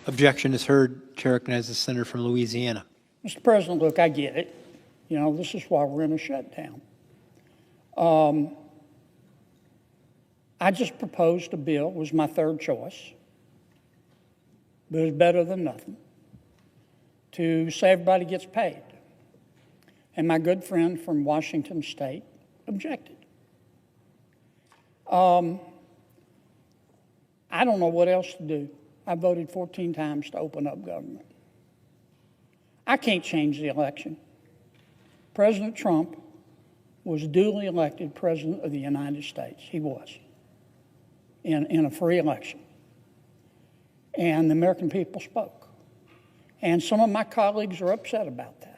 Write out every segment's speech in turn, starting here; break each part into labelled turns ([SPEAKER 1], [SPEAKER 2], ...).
[SPEAKER 1] Objection is heard. Chair recognizes the senator from Louisiana.
[SPEAKER 2] Mr. President, look, I get it. You know, this is why we're in a shutdown. I just proposed a bill, was my third choice, but it was better than nothing, to say everybody gets paid. And my good friend from Washington State objected. I don't know what else to do. I voted 14 times to open up government. I can't change the election. President Trump was duly elected President of the United States. He was, in a free election. And the American people spoke. And some of my colleagues are upset about that.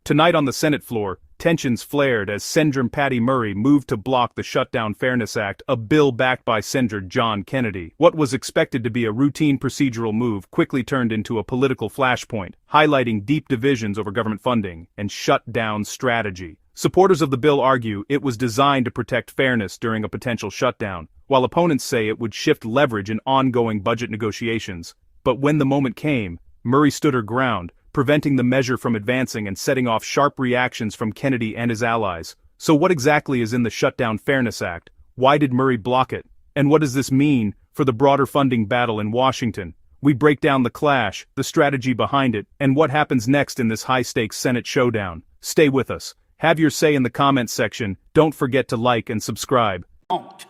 [SPEAKER 3] Tonight on the Senate floor, tensions flared as Senator Patty Murray moved to block the Shutdown Fairness Act, a bill backed by Senator John Kennedy. What was expected to be a routine procedural move quickly turned into a political flashpoint, highlighting deep divisions over government funding and shutdown strategy. Supporters of the bill argue it was designed to protect fairness during a potential shutdown, while opponents say it would shift leverage in ongoing budget negotiations. But when the moment came, Murray stood her ground, preventing the measure from advancing and setting off sharp reactions from Kennedy and his allies. So what exactly is in the Shutdown Fairness Act? Why did Murray block it? And what does this mean for the broader funding battle in Washington? We break down the clash, the strategy behind it, and what happens next in this high-stakes Senate showdown. Stay with us. Have your say in the comments section. Don't forget to like and subscribe.
[SPEAKER 2] Don't.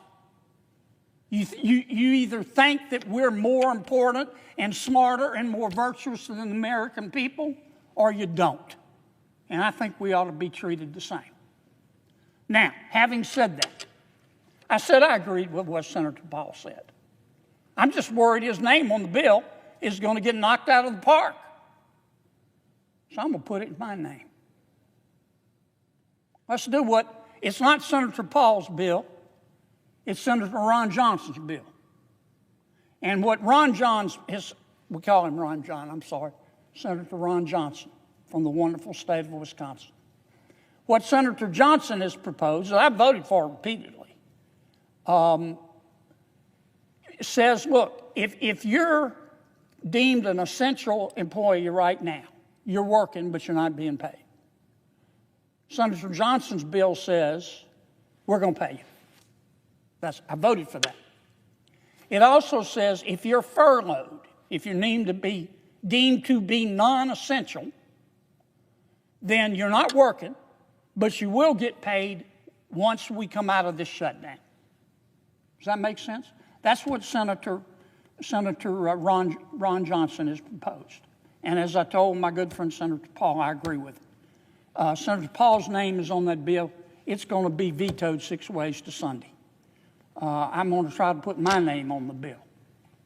[SPEAKER 2] You either think that we're more important and smarter and more virtuous than the American people, or you don't. And I think we ought to be treated the same. Now, having said that, I said I agreed with what Senator Paul said. I'm just worried his name on the bill is going to get knocked out of the park. So I'm going to put it in my name. Let's do what, it's not Senator Paul's bill, it's Senator Ron Johnson's bill. And what Ron John's, we call him Ron John, I'm sorry, Senator Ron Johnson from the wonderful state of Wisconsin. What Senator Johnson has proposed, that I've voted for repeatedly, says, look, if you're deemed an essential employee right now, you're working, but you're not being paid. Senator Johnson's bill says, we're going to pay you. I voted for that. It also says if you're furloughed, if you're deemed to be non-essential, then you're not working, but you will get paid once we come out of this shutdown. Does that make sense? That's what Senator Ron Johnson has proposed. And as I told my good friend Senator Paul, I agree with him. Senator Paul's name is on that bill. It's going to be vetoed 6 ways to Sunday. I'm going to try to put my name on the bill.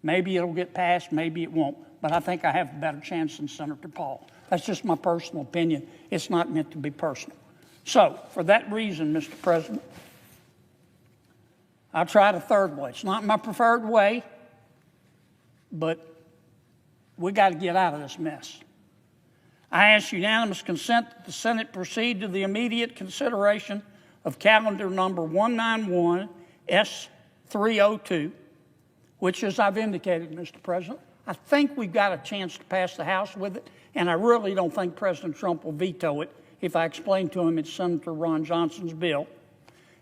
[SPEAKER 2] Maybe it'll get passed, maybe it won't, but I think I have a better chance than Senator Paul. That's just my personal opinion. It's not meant to be personal. So, for that reason, Mr. President, I'll try the third way. It's not my preferred way, but we got to get out of this mess. I ask unanimous consent that the Senate proceed to the immediate consideration of calendar number 191 S302, which, as I've indicated, Mr. President, I think we've got a chance to pass the House with it, and I really don't think President Trump will veto it if I explain to him it's Senator Ron Johnson's bill.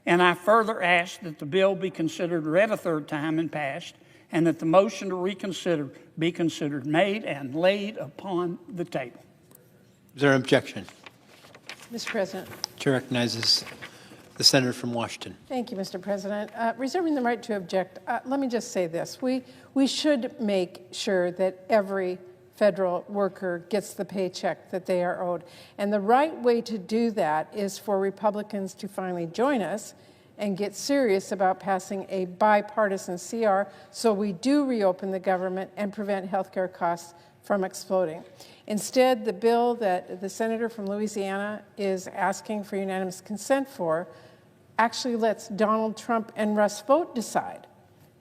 [SPEAKER 2] And I further ask that the bill be considered read a third time and passed, and that the motion to reconsider be considered made and laid upon the table.
[SPEAKER 1] Is there an objection?
[SPEAKER 4] Mr. President.
[SPEAKER 1] Chair recognizes the senator from Washington.
[SPEAKER 4] Thank you, Mr. President. Reserving the right to object, let me just say this. We should make sure that every federal worker gets the paycheck that they are owed. And the right way to do that is for Republicans to finally join us and get serious about passing a bipartisan CR so we do reopen the government and prevent health care costs from exploding. Instead, the bill that the senator from Louisiana is asking for unanimous consent for actually lets Donald Trump and Russ Vought decide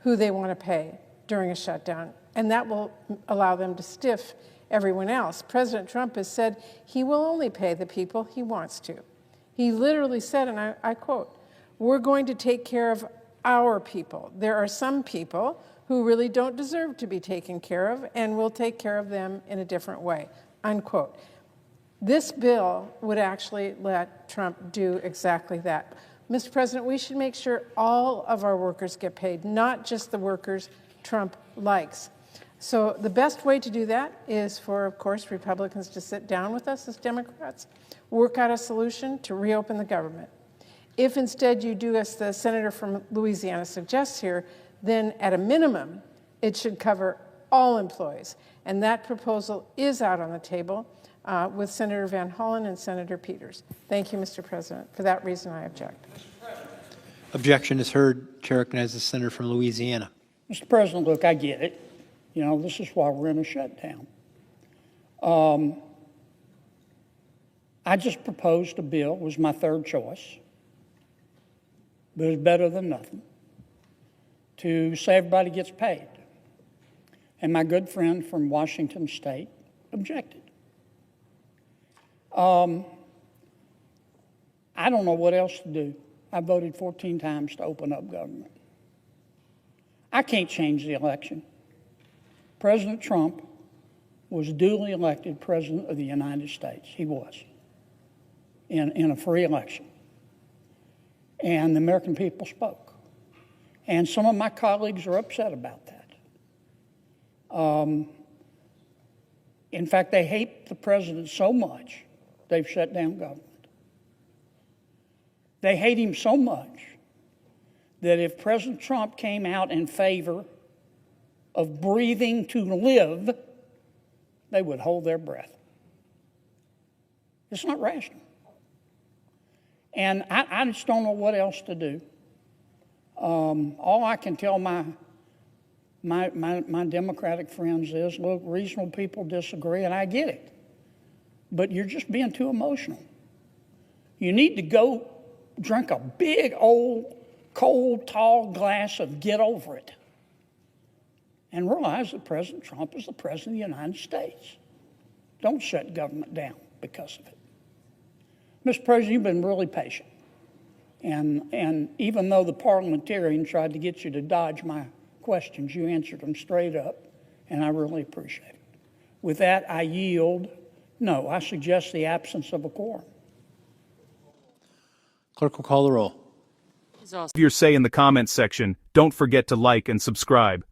[SPEAKER 4] who they want to pay during a shutdown, and that will allow them to stiff everyone else. President Trump has said he will only pay the people he wants to. He literally said, and I quote, "We're going to take care of our people. There are some people who really don't deserve to be taken care of, and we'll take care of them in a different way, unquote. This bill would actually let Trump do exactly that. Mr. President, we should make sure all of our workers get paid, not just the workers Trump likes. So the best way to do that is for, of course, Republicans to sit down with us as Democrats, work out a solution to reopen the government. If instead you do as the senator from Louisiana suggests here, then at a minimum, it should cover all employees. And that proposal is out on the table with Senator Van Hollen and Senator Peters. Thank you, Mr. President. For that reason, I object.
[SPEAKER 1] Objection is heard. Chair recognizes the senator from Louisiana.
[SPEAKER 2] Mr. President, look, I get it. You know, this is why we're in a shutdown. I just proposed a bill, it was my third choice, but it's better than nothing, to say everybody gets paid. And my good friend from Washington State objected. I don't know what else to do. I voted 14 times to open up government. I can't change the election. President Trump was duly elected President of the United States. He was, in a free election. And the American people spoke. And some of my colleagues are upset about that. In fact, they hate the president so much, they've shut down government. They hate him so much that if President Trump came out in favor of breathing to live, they would hold their breath. It's not rational. And I just don't know what else to do. All I can tell my Democratic friends is, look, reasonable people disagree, and I get it. But you're just being too emotional. You need to go drink a big, old, cold, tall glass of get over it and realize that President Trump is the President of the United States. Don't shut government down because of it. Mr. President, you've been really patient. And even though the parliamentarian tried to get you to dodge my questions, you answered them straight up, and I really appreciate it. With that, I yield. No, I suggest the absence of a quorum.
[SPEAKER 1] Clerk will call the roll.
[SPEAKER 3] Give your say in the comments section. Don't forget to like and subscribe.